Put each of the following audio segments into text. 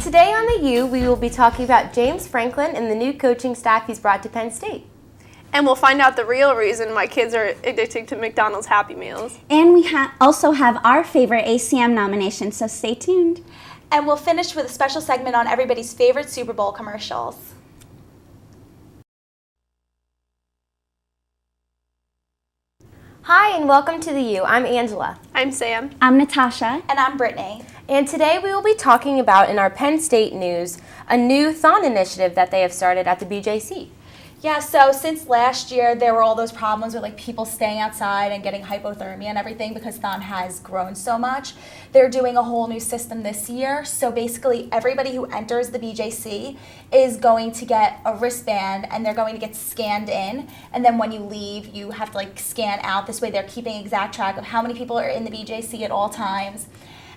Today on the U, we will be talking about James Franklin and the new coaching staff he's brought to Penn State. And we'll find out the real reason why kids are addicted to McDonald's Happy Meals. And we also have our favorite ACM nomination, so stay tuned. And we'll finish with a special segment on everybody's favorite Super Bowl commercials. Hi, and welcome to the U. I'm Angela. I'm Sam. I'm Natasha. And I'm Brittany. And today we will be talking about, in our Penn State news, a new Thon initiative that they have started at the BJC. Yeah, so since last year, there were all those problems with like people staying outside and getting hypothermia and everything because Thon has grown so much. They're doing a whole new system this year. So basically, everybody who enters the BJC is going to get a wristband and they're going to get scanned in. And then when you leave, you have to like scan out. This way, they're keeping exact track of how many people are in the BJC at all times.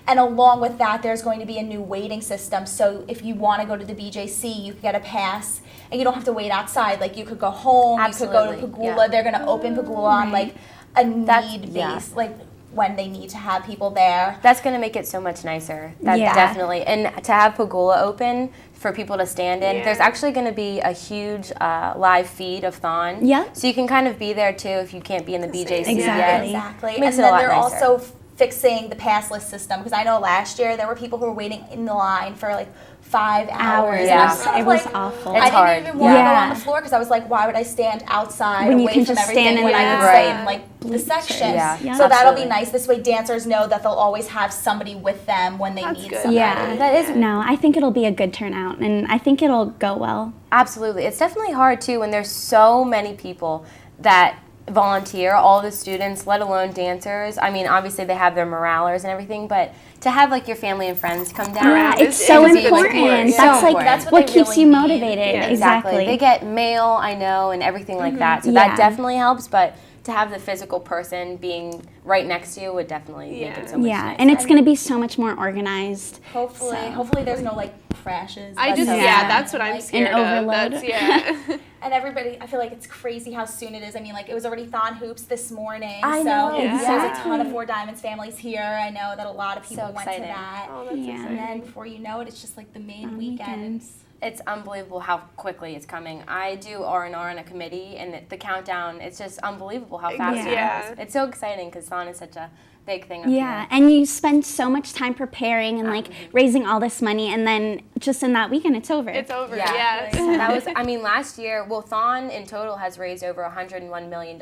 And along with that, there's going to be a new waiting system. So if you want to go to the BJC, you can get a pass, and you don't have to wait outside. Like you could go home, Absolutely. you could go to Pagula. Yeah. They're going to open Pagula on like a need base, like when they need to have people there. That's going to make it so much nicer. Definitely. And to have Pagula open for people to stand in, there's actually going to be a huge live feed of Thon. Yeah. So you can kind of be there too if you can't be in the BJC Exactly. yet. Exactly. Makes and it a then lot they're nicer. also fixing the pass list system, because I know last year there were people who were waiting in the line for like 5 hours. Yeah. And It was awful. It's I hard. didn't even want to go Yeah. on the floor because I was like, why would I stand outside When you away can from just everything stand in when I there. can stay in like the section? Yeah. Yeah. So that'll be Absolutely. nice. This way dancers know that they'll always have somebody with them when they That's need good. somebody. Yeah. That is No, I think it'll be a good turnout, and I think it'll go well. Absolutely. It's definitely hard, too, when there's so many people that volunteer, all the students, let alone dancers. I mean, obviously they have their moralers and everything, but to have, like, your family and friends come down. Yeah, Correct. it's so It's a big important. support. So That's like important. That's what what they keeps really you need. motivated. Yeah. Exactly. They get mail, I know, and everything like that. So Yeah. that definitely helps, but to have the physical person being right next to you would definitely make it so much Yeah, nicer. and it's going to be so much more organized. Hopefully there's no like crashes. That's what I'm like, scared overload. of. That's, And everybody, I feel like it's crazy how soon it is. I mean, like, it was already Thon Hoops this morning. I know, So there's a exactly. ton of Four Diamonds families here. I know that a lot of people went to exciting. that. Oh, that's Yeah. And exciting. then before you know it, it's just like the main On weekend. weekends. It's unbelievable how quickly it's coming. I do R&R on a committee, and the countdown, it's just unbelievable how fast it Yeah. goes. It's so exciting because Thon is such a big thing up Yeah, here. and you spend so much time preparing and like raising all this money, and then just in that weekend it's over. It's over. Yeah. Yeah. That was, I mean, last year, well, Thon in total has raised over $101 million.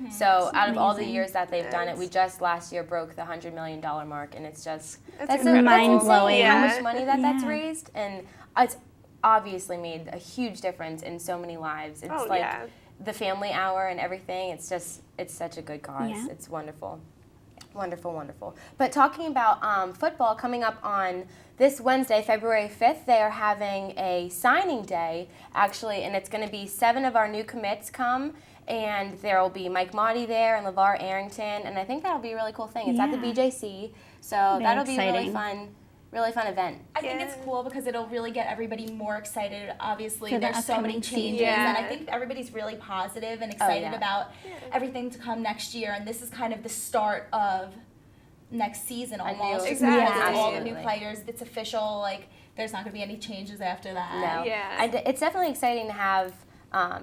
So out of all the amazing. years that they've done it, we just last year broke the $100 million mark, and it's just, That's that's incredible. Mind-blowing. How Yeah. much money that's Yeah. raised, and it's obviously made a huge difference in so many lives. It's Oh, like yeah. the family hour and everything. It's just, it's such a good cause. Yeah. It's wonderful. Wonderful, wonderful. But talking about football, coming up on this Wednesday, February 5th, they are having a signing day, actually, and it's going to be 7 of our new commits come, and there will be Mike Motti there and LeVar Arrington, and I think that'll be a really cool thing. It's at the Yeah. BJC, so Very that'll be a exciting. really fun event. I think it's cool because it'll really get everybody more excited. Obviously, For the there's so many upcoming season. changes, Yeah. and I think everybody's really positive and excited yeah. about everything to come next year. And this is kind of the start of next season almost. Just Exactly. because all the new Absolutely. players, it's official. Like, there's not going to be any changes after that. No. Yeah. It's definitely exciting to have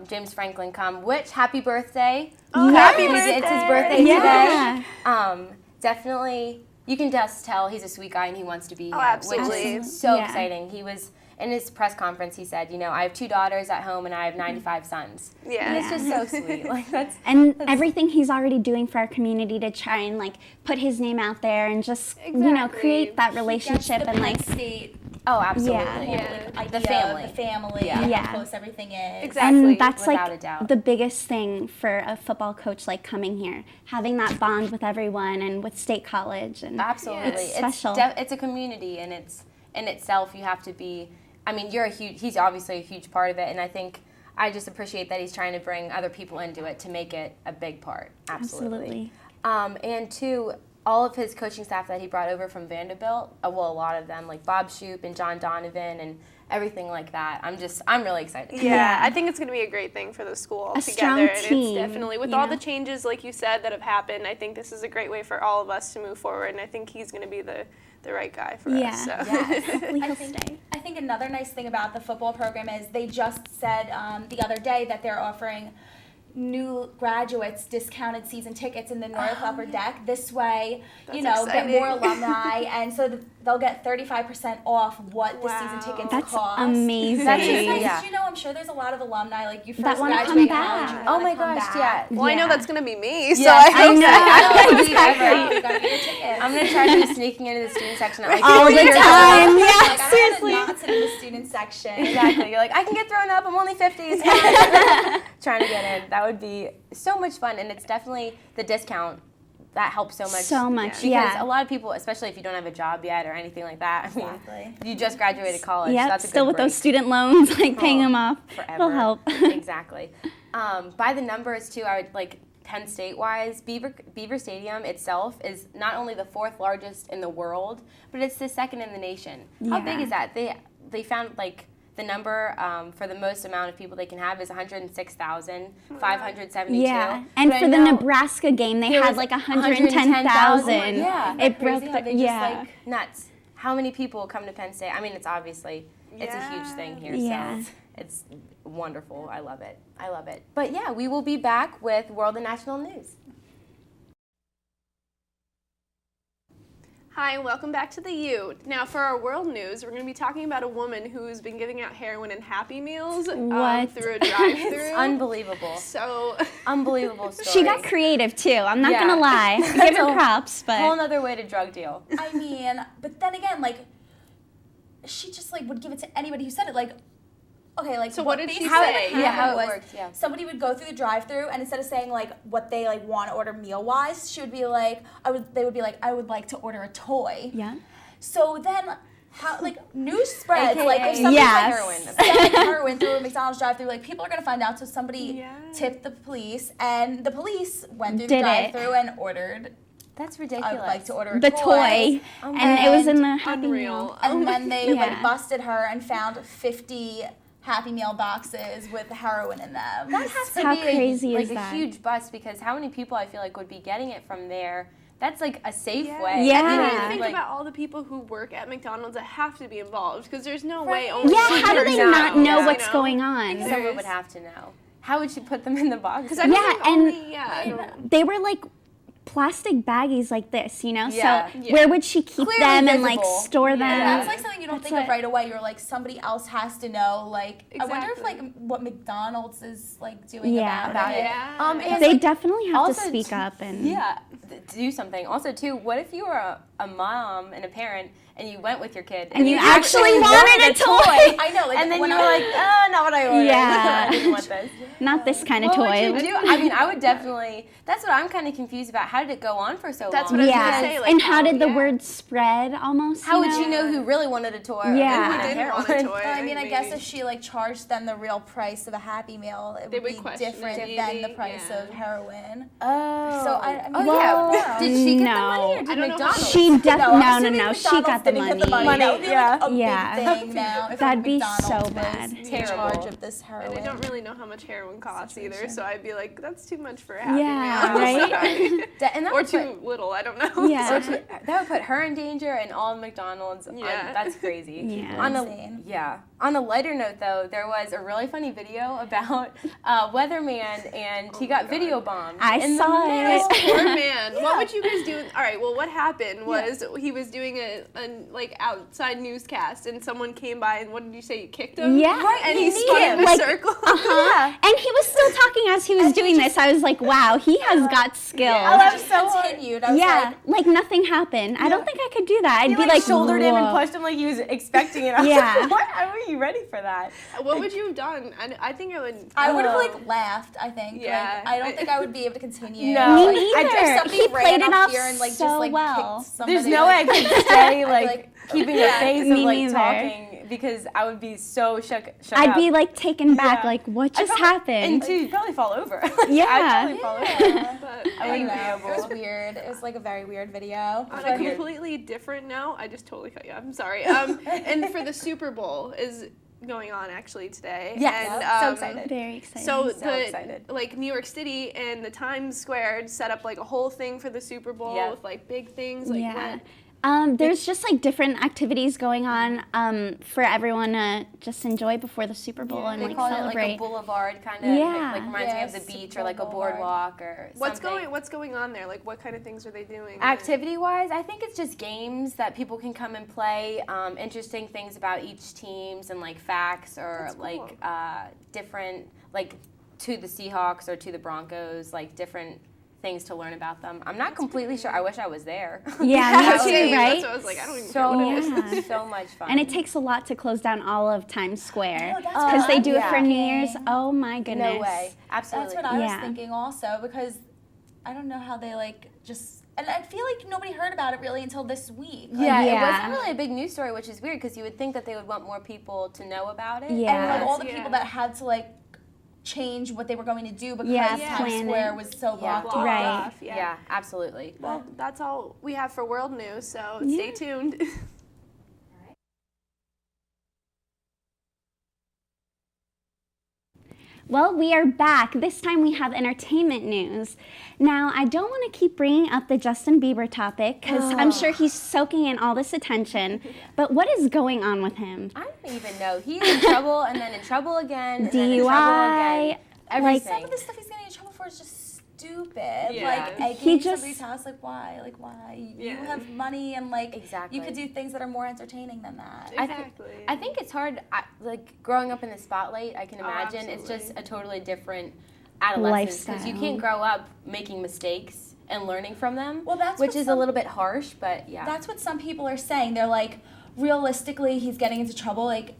James Franklin come, which, happy birthday. Oh, Yes. happy birthday. It's his birthday Yeah. today. Definitely, you can just tell he's a sweet guy and he wants to be here, absolutely. which is so Yeah. exciting. He was, in his press conference, he said, you know, I have 2 daughters at home and I have 95 sons. Yeah. And it's just so sweet. Like, that's, And everything he's already doing for our community to try and like put his name out there and just you know Exactly. create that Gets relationship the and Penn like State oh, absolutely. Yeah. idea The family. of the family, Yeah. and Yeah. how close everything is. Exactly. and that's Without a like doubt. the biggest thing for a football coach like coming here, having that bond with everyone and with State College and Absolutely. It's special. It's a community, and it's in itself, you have to be, I mean, he's obviously a huge part of it, and I think I just appreciate that he's trying to bring other people into it to make it a big part. Absolutely. And two, all of his coaching staff that he brought over from Vanderbilt, well, a lot of them, like Bob Shoop and John Donovan and everything like that. I'm really excited. Yeah, I think it's going to be a great thing for the school A together. strong And it's team, definitely, with you all know? the changes, like you said, that have happened, I think this is a great way for all of us to move forward. And I think he's going to be the the right guy for us. So. Hopefully he'll stay. I think another nice thing about the football program is they just said the other day that they're offering new graduates discounted season tickets in the North Upper Deck. This way, That's get exciting. more alumni, and so they'll get 35% off what the season tickets That's cost. amazing. That's It's nice. Yeah. I'm sure there's a lot of alumni, like you That first wanna graduate come college. back. You Oh wanna my come gosh, back. yeah. Well, I know that's going to be me, so Yes, I hope know. You gotta get your tickets. I'm gonna try to be sneaking into the student section at like All 4 the years time. old. Yeah, Like, seriously. I'm not sit in the student section. Exactly. You're like, I can get thrown up. I'm only 50. It's fine. Trying to get in. That would be so much fun, and it's definitely the discount that helps so much. So much, because yeah. a lot of people, especially if you don't have a job yet or anything like that. I mean, Exactly. you just graduated college. Yep, That's a still good with break. those student loans, like paying them off. Forever. It'll help. Exactly. By the numbers too, I would like Penn State wise, Beaver Stadium itself is not only the 4th largest in the world, but it's the 2nd in the nation. How big Yeah. is that? They found like the number for the most amount of people they can have is 106,572. Yeah, and But I for the know Nebraska game, they had was like 110,000. Yeah. It broke Crazy how the, they just, yeah. like, Nuts. How many people come to Penn State? I mean, it's obviously, it's a huge thing here, Yeah. so it's wonderful. I love it. I love it. But yeah, we will be back with World and National News. Hi, and welcome back to the U. Now, for our world news, we're going to be talking about a woman who's been giving out heroin and Happy Meals What? through a drive-thru. Unbelievable. So, Unbelievable story. She got creative too. I'm not Yeah. gonna lie. Give her props, Whole but nother way to drug deal. I mean, but then again, like, she just like would give it to anybody who said it. Like, okay, like So what did she basically what say? happened Yeah, how it was worked, yeah. somebody would go through the drive-through, and instead of saying like what they like want to order meal-wise, she would be like, they would be like, I would like to order a toy. yeah. So then, how like news spreads, AKA like if somebody's Yes. heroin. selling heroin through a McDonald's drive-through, like people are gonna find out. So somebody Yeah. tipped the police, and the police went through Did the it. drive-through and ordered. That's I ridiculous. would like to order a The toy, Oh and it was in the and Happy unreal. Meal. And then they Yeah. like busted her and found 50 Happy Meal boxes with heroin in them. That has to How be crazy a, is like that? a huge bust, because how many people I feel like would be getting it from there? That's like a safe Yeah. way. Yeah. And then Yeah. you think Like- about all the people who work at McDonald's that have to be involved, because there's no way Right. only Yeah, one how do they person not knows, know you what's know? going on? Someone would have to know. How would she put them in the box? Because I don't Yeah, think and- only, I don't- They were like plastic baggies like this, you know? Yeah. So Yeah. where would she keep Clearly them and like visible. store them? Yeah, that's like something you don't That's think of what- right away. You're like, somebody else has to know. Like, I wonder if Exactly. like what McDonald's is like doing Yeah. about it. Yeah. And They like, definitely have to also speak t- up and Yeah, do something. Also, too, what if you were a mom and a parent and you went with your kid And you actually wanted a toy. I know, like and then when you were like, not what I ordered. Yeah. I didn't want this. not this kind of What toy. would you do? I mean, I would definitely. That's what I'm kind of confused about. How did it go on for so That's long? what I was Yeah, gonna say, like, and how did the yeah. word spread almost? How you would know? you know who really wanted a toy? Yeah. Or Who wanted didn't want a heroin? toy? I mean, I guess maybe. if she like charged them the real price of a Happy Meal, it They would would be question different it, than the maybe, price yeah. of heroin. Oh. So I mean, oh Well, yeah. Did she get the no. money or I did don't know how McDonald's? She I'm no, assuming she McDonald's got the didn't money. get the money. That would be Yeah. like a Yeah. big thing now. If That'd like, be McDonald's so was bad. in Terrible. charge of this And heroin. I don't really know how much heroin costs either, Situation. so I'd be like, that's too much for a Happy Yeah, Meal. right? And that Or would put- too little, I don't know. Yeah. that would put her in danger and all McDonald's. Yeah. That's crazy. Yeah. On Insane. On a lighter note, though, there was a really funny video about Weatherman, and he got video bombed. I in the saw middle. it. Poor man. What would you guys do? All right. Well, what happened was he was doing a like outside newscast, and someone came by, and what did you say? You kicked him? Yeah. Right, And you he need spun in him. a Like, circle. Uh-huh. And he was still talking as he was doing this. I was like, wow, he has got skills. I love so hard. Continued. I was Yeah, like, like nothing happened. I don't think I could do that. I'd He be like, like, shouldered him and whoa. pushed him like he was expecting it. I was Yeah. like, what? How were you ready for that? What would you have done? I think I would. I would have Oh. like laughed. I think. Yeah. Like, I don't think I would be able to continue. No. Me Like, neither. if somebody He ran played it up off here and like so just like well. kicked somebody, There's no way I like, could stay like, Like, keeping a yeah. face of Me like neither. talking, because I would be so shook I'd up. be like taken back, Yeah. like, what I'd just probably- happened? And two, you'd probably fall over. Yeah. I'd probably fall over. Yeah. But I I wouldn't don't be know. able. It was weird. It was like a very weird video. on But- a completely different note, I just totally cut you off. I'm sorry. And for the Super Bowl is going on actually today. Yes. And, So excited. Very exciting. So, So excited. like New York City and the Times Square set up like a whole thing for the Super Bowl Yeah. with like big things. Like yeah. what? There's just like different activities going on for everyone to just enjoy before the Super Bowl and they like call celebrate. it like a boulevard kind of, Yeah. like reminds me of the beach or like a boardwalk or something. What's going on there? Like, what kind of things are they doing? Activity-wise, I think it's just games that people can come and play, interesting things about each teams and like facts or like different, like to the Seahawks or to the Broncos, like different things to learn about them. I'm not completely sure. I wish I was there. Yeah, me too, right? That's what I was like, I don't even know what it is. So much fun. And it takes a lot to close down all of Times Square Oh, because they do it yeah. for New Year's. Oh my goodness. No way. Absolutely. That's what I was Yeah. thinking also, because I don't know how they like just, and I feel like nobody heard about it really until this week. Yeah, Yeah. it wasn't really a big news story, which is weird because you would think that they would want more people to know about it. Yeah. And like all the Yeah. people that had to like change what they were going to do because Yeah, Times plan Square it. was so Yeah. blocked Blocked Right. off, Yeah, absolutely. Well, that's all we have for world news, so Yeah. stay tuned. Well, we are back. This time we have entertainment news. Now, I don't want to keep bringing up the Justin Bieber topic because I'm sure he's soaking in all this attention. But what is going on with him? I don't even know. He's in trouble and then in trouble again. And then in trouble DUI, again. Everything. Some of the stuff he's getting in trouble for is just stupid. Yeah. Like He egging just- somebody's house, like why? Like why? You Yeah. have money and like Exactly. you could do things that are more entertaining than that. Exactly. I think it's hard, like growing up in the spotlight, I can imagine it's absolutely. just a totally different adolescence because you Lifestyle. can't grow up making mistakes and learning from them, Well, that's which what is a some- little bit harsh, but yeah. That's what some people are saying. They're like, realistically, he's getting into trouble. Like,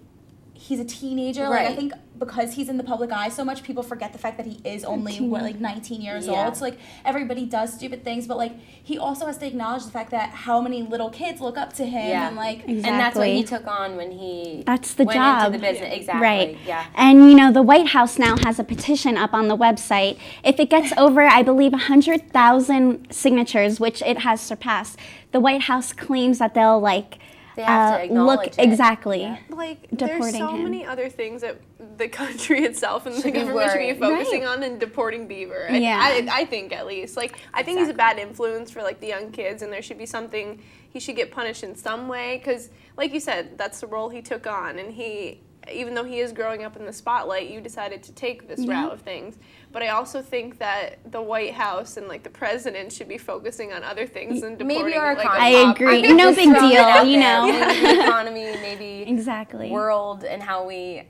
he's a teenager. Like, I Right. think because he's in the public eye so much, people forget the fact that he is only, what, like 19 years Yeah. old. So, like, everybody does stupid things. But, like, he also has to acknowledge the fact that how many little kids look up to him. Yeah. And, like, Exactly. And that's what he took on when he That's the went job. into the business. Exactly. Right. Yeah. And you know, the White House now has a petition up on the website. If it gets over, I believe, 100,000 signatures, which it has surpassed, the White House claims that they'll like They have to acknowledge it. exactly. Yeah. Like, there's Deporting so him. many other things that the country itself and the Should be government should be worried. focusing on than deporting Bieber. Yeah. I think, at least. Like, I think he's a bad influence for, like, the young kids, and there should be something, he should get punished in some way, because, like you said, that's the role he took on, and he, even though he is growing up in the spotlight, you decided to take this route of things. But I also think that the White House and, like, the president should be focusing on other things than deporting, Maybe our like, economy. a I top- agree. I'm No just big throwing it deal, out you there. know. Maybe the economy, maybe Exactly. world and how we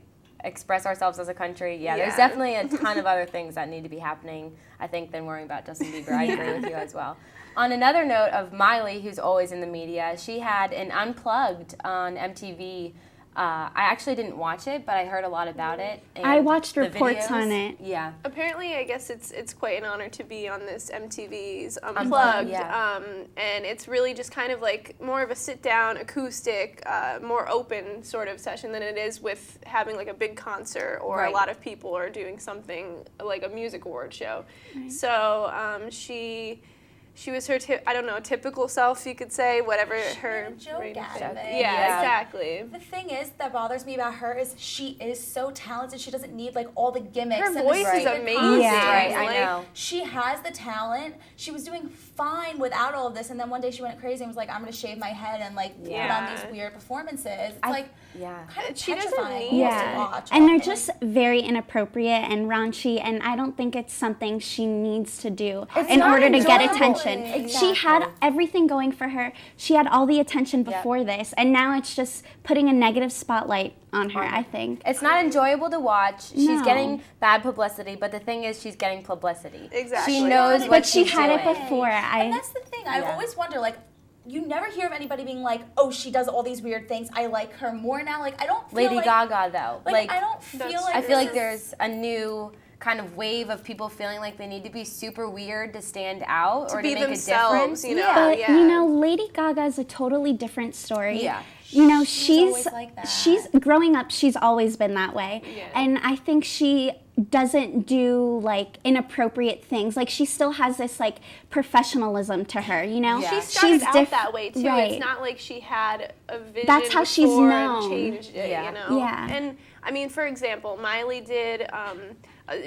express ourselves as a country. Yeah, there's Yeah. definitely a ton of other things that need to be happening, I think, than worrying about Justin Bieber. I agree with you as well. On another note of Miley, who's always in the media, she had an Unplugged on MTV. I actually didn't watch it, but I heard a lot about it. And I watched the reports on videos. it. Yeah. Apparently, I guess it's quite an honor to be on this MTV's Unplugged, Unplugged, yeah. and it's really just kind of like more of a sit-down, acoustic, more open sort of session than it is with having like a big concert or Right. a lot of people are doing something like a music award show. So she was her, I don't know, typical self, you could say, whatever her. made a joke rating out thing. of it. Yeah, Yeah. exactly. The thing is that bothers me about her is she is so talented. She doesn't need like all the gimmicks. Her and the voice is stupid amazing. costumes. Yeah. Right, I Like, know. She has the talent. She was doing fine without all of this, and then one day she went crazy and was like, "I'm gonna shave my head and like put Yeah. on these weird performances." It's I- like Yeah. kind of She doesn't petrifying need almost to Yeah, watch. and they're Like, just very inappropriate and raunchy, and I don't think it's something she needs to do in not order to get enjoyable. attention. She had Exactly. everything going for her. She had all the attention before this, and now it's just putting a negative spotlight on her, I think. It's not enjoyable to watch. She's No. getting bad publicity, but the thing is, she's getting publicity. Exactly. She knows But what But she she's had it doing. before. and that's the thing. I Yeah. always wonder, like, you never hear of anybody being like, "Oh, she does all these weird things. I like her more now." Like, I don't feel Lady like, Gaga, though. Like, I don't feel that's- like I feel this like is- there's a new kind of wave of people feeling like they need to be super weird to stand out or be to make themselves, a difference. you know? Yeah. But yeah. you know, Lady Gaga is a totally different story. Yeah. You know, She's always like that. she's growing up. She's always been that way, Yeah. and I think she doesn't do like inappropriate things. Like she still has this like professionalism to her. You know, Yeah. She started out diff- that way too. Right. It's not like she had a vision That's how she's before and known. changed it, Yeah. you know? Yeah. And I mean, for example, Miley did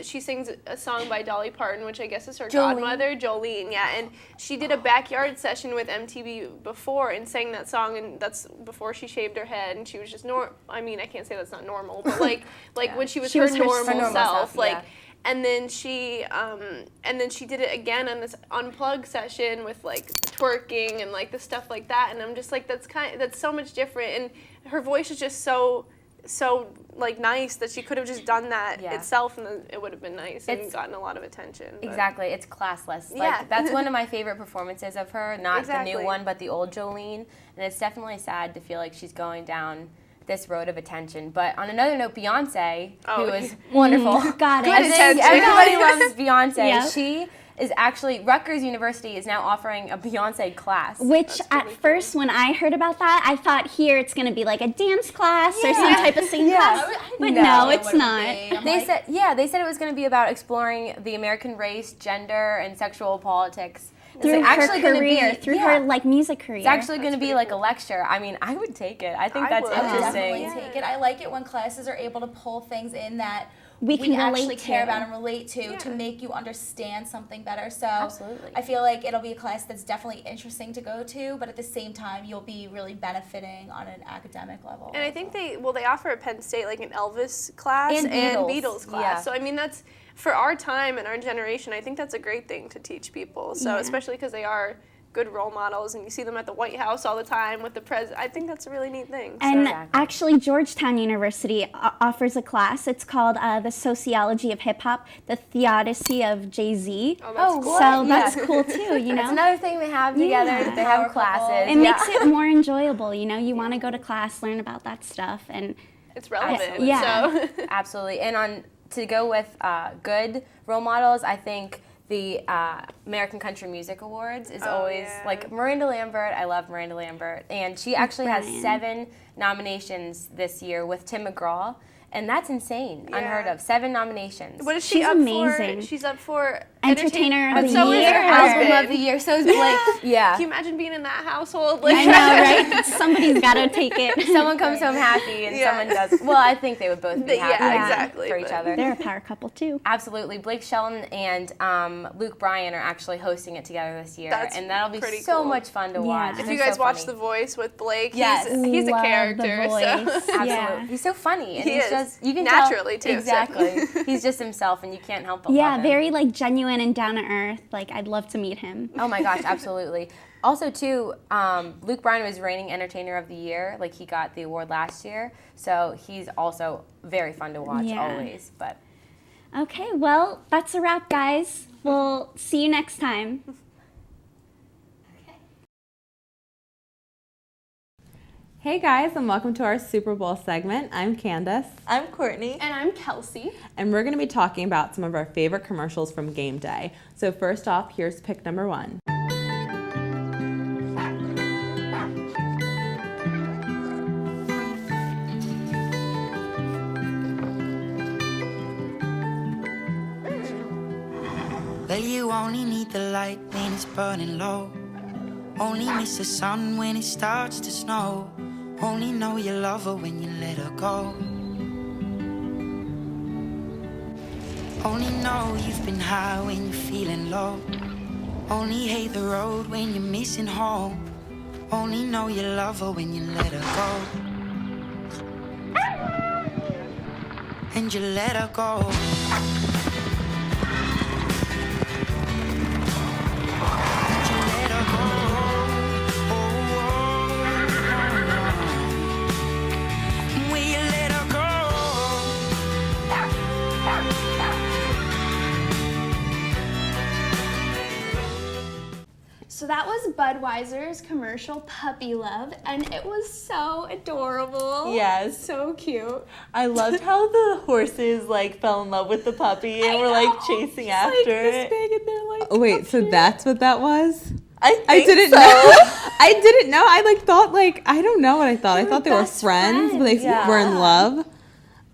she sings a song by Dolly Parton, which I guess is her godmother, Jolene, yeah. And she did a backyard session with MTV before and sang that song, and that's before she shaved her head, and she was just I mean, I can't say that's not normal, but like when she was her normal self, like. Yeah. And then she did it again on this unplugged session with like twerking and like the stuff like that, and I'm just like that's so much different, and her voice is just so like nice that she could have just done that itself, and it would have been nice and gotten a lot of attention. Exactly, it's classless. Like that's one of my favorite performances of her, not the new one, but the old Jolene, and it's definitely sad to feel like she's going down this road of attention. But on another note, Beyonce, who is wonderful. Got it. Everybody loves Beyonce. Yep. She is actually, Rutgers University is now offering a Beyonce class. Which at first when I heard about that, I thought here it's going to be like a dance class or some type of singing class. But no, it's not. They said it was going to be about exploring the American race, gender, and sexual politics. Through her career, through her like music career. It's actually going to be like a lecture. I mean, I would take it. I think that's interesting. I definitely take it. I like it when classes are able to pull things in that we actually care about and relate to make you understand something better. So I feel like it'll be a class that's definitely interesting to go to, but at the same time, you'll be really benefiting on an academic level. And I think they offer at Penn State like an Elvis class and Beatles class. Yeah. So I mean, that's for our time and our generation. I think that's a great thing to teach people. So especially because they are good role models, and you see them at the White House all the time with the president. I think that's a really neat thing. And actually, Georgetown University offers a class. It's called The Sociology of Hip Hop, the Theodicy of Jay-Z. Oh, that's cool. So that's cool too, you know. It's another thing they have together. They have classes. It makes it more enjoyable, you know. You want to go to class, learn about that stuff, and it's relevant. So. Absolutely. And to go with good role models, I think the American Country Music Awards is always like Miranda Lambert. I love Miranda Lambert, and she actually has 7 nominations this year with Tim McGraw, and that's insane, unheard of. 7 nominations. What is she up amazing. For? She's up for Entertainer of the so Year. Album of the Year. So is Blake. Can you imagine being in that household? I know, right? Somebody's got to take it. Someone comes home happy and someone does. Well, I think they would both be happy for each other. They're a power couple too. Absolutely. Blake Shelton and Luke Bryan are actually hosting it together this year, and that'll be so much fun to watch. If you guys watch The Voice with Blake, he's a character. Absolutely. He's so funny, and you can naturally tell, too. Exactly. He's just himself, and you can't help but love him. Very like genuine and down to earth. Like, I'd love to meet him. Oh my gosh, absolutely. Also too, Luke Bryan was reigning Entertainer of the Year. Like, he got the award last year, so he's also very fun to watch always. But okay, well, that's a wrap, guys. We'll see you next time. Hey guys, and welcome to our Super Bowl segment. I'm Candace. I'm Courtney. And I'm Kelsey. And we're going to be talking about some of our favorite commercials from game day. So first off, here's pick number 1. Well, you only need the light when it's burning low. Only miss the sun when it starts to snow. Only know you love her when you let her go. Only know you've been high when you're feeling low. Only hate the road when you're missing home. Only know you love her when you let her go. And you let her go. So that was Budweiser's commercial Puppy Love, and it was so adorable. Yes. So cute. I loved how the horses like fell in love with the puppy and were like chasing after it. This big and they're like, oh wait, so that's what that was? I didn't know. I didn't know. I like thought like I don't know what I thought. I thought they were friends, but they were in love.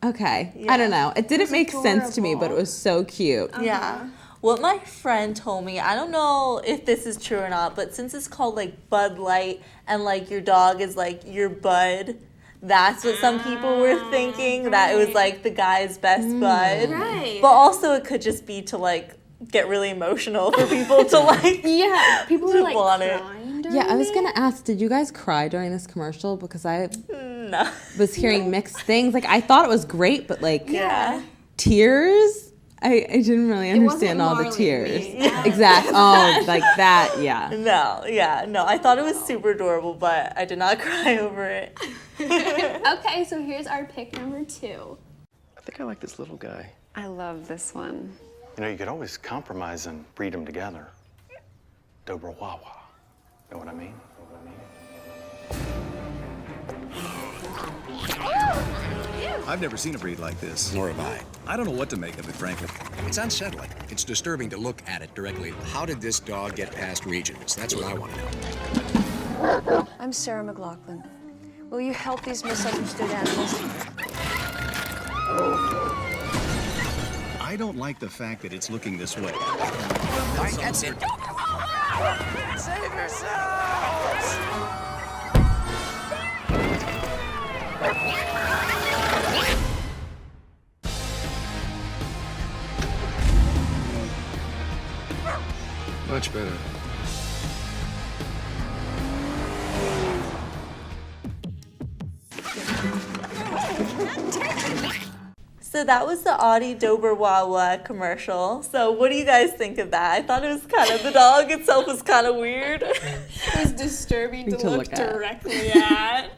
Okay. Yeah. I don't know. It didn't make sense to me, but it was so cute. Yeah. What my friend told me, I don't know if this is true or not, but since it's called like Bud Light and like your dog is like your bud, that's what some people were thinking, that it was like the guy's best bud. Right. But also it could just be to like get really emotional for people to like Yeah, people were like want it. crying during Yeah, I was it. gonna ask, did you guys cry during this commercial? Because I No. was hearing mixed things. Like I thought it was great, but like Yeah. tears, I didn't really understand all the Marley tears. me. Exactly. Oh, like that. Yeah. No, I thought it was super adorable, but I did not cry over it. Okay, so here's our pick number 2. I think I like this little guy. I love this one. You know, you could always compromise and breed them together. Dobra Wawa. Know what I mean? I've never seen a breed like this. Nor have I. I don't know what to make of it, frankly. It's unsettling. It's disturbing to look at it directly. How did this dog get past regions? That's what I want to know. I'm Sarah McLaughlin. Will you help these misunderstood animals? I don't like the fact that it's looking this way. All right, that's it. Save yourselves! Much better. So that was the Audi Dober Wawa commercial. So what do you guys think of that? I thought it was kind of, the dog itself was kind of weird. It was disturbing to To look look at. directly at.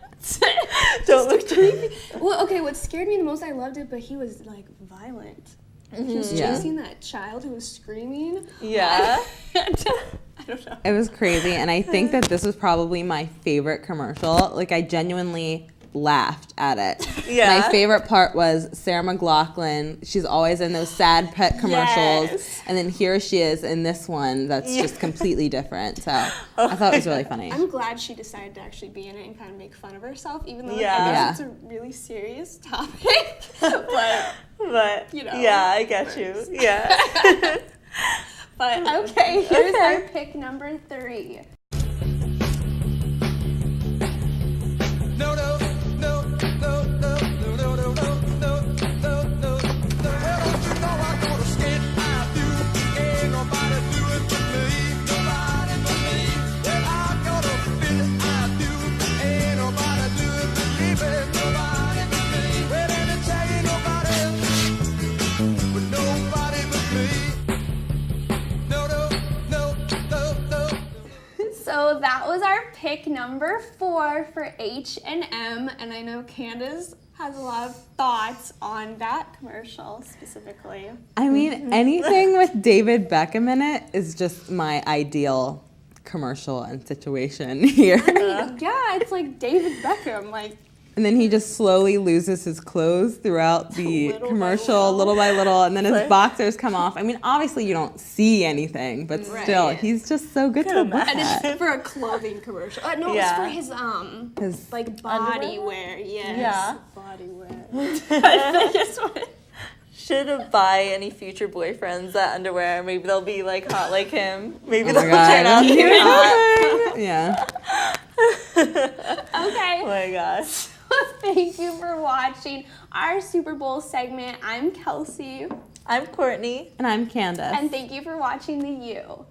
Don't look too. Well, okay, what scared me the most, I loved it, but he was like violent. He was Yeah. chasing that child who was screaming. Yeah. I don't know. It was crazy, and I think that this was probably my favorite commercial. Like I genuinely laughed at it. Yeah. My favorite part was Sarah McLaughlin. She's always in those sad pet commercials, Yes. and then here she is in this one that's just completely different. So I thought it was really funny. I'm glad she decided to actually be in it and kind of make fun of herself, even though like, Yeah. I Yeah. guess it's a really serious topic. but But, You know. yeah, I get you. Yeah. okay, here's our pick number 3. No, no, no, no, no, no, no, no, no, no, no, no. Well, don't you know I'm gonna skate I do? Ain't nobody do it but me. Nobody but me. Well, I'm gonna feel it I do. Ain't nobody do it but me, babe. Nobody but me. Well, let me tell you, nobody but nobody but me. No, no, no, no, no. So that was our pick number 4 for H&M, and I know Candace has a lot of thoughts on that commercial specifically. I mean, anything with David Beckham in it is just my ideal commercial and situation here. Yeah, it's like David Beckham, like And then he just slowly loses his clothes throughout the Little by commercial, little by little, and then his boxers come off. I mean, obviously you don't see anything, but still, Right. he's just so good to look and at. it's for a clothing commercial. No, Yeah. it's for his His like body wear. Yes. Yeah. Body wear. Should buy any future boyfriends that underwear. Maybe they'll be like hot like him. Maybe Oh they'll my God. turn out to be hot. Yeah. Okay. Oh my gosh. Thank you for watching our Super Bowl segment. I'm Kelsey, I'm Courtney. And I'm Candace. and thank you for watching The U.